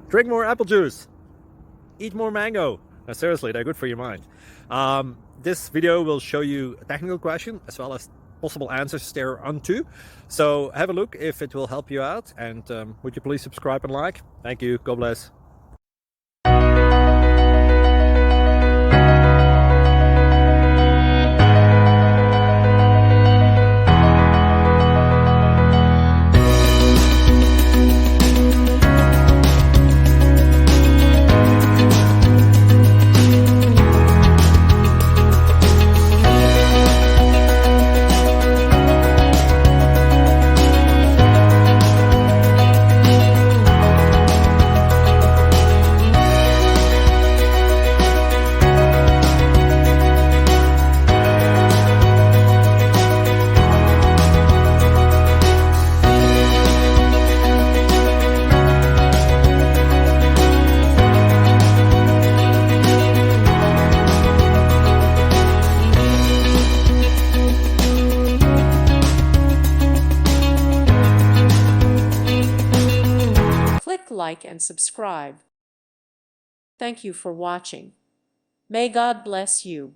Drink more apple juice. Eat more mango. No, seriously, they're good for your mind. This video will show you a technical question as well as possible answers thereunto. So have a look if it will help you out, and would you please subscribe and like? Thank you. God bless. Click like and subscribe. Thank you for watching. May God bless you.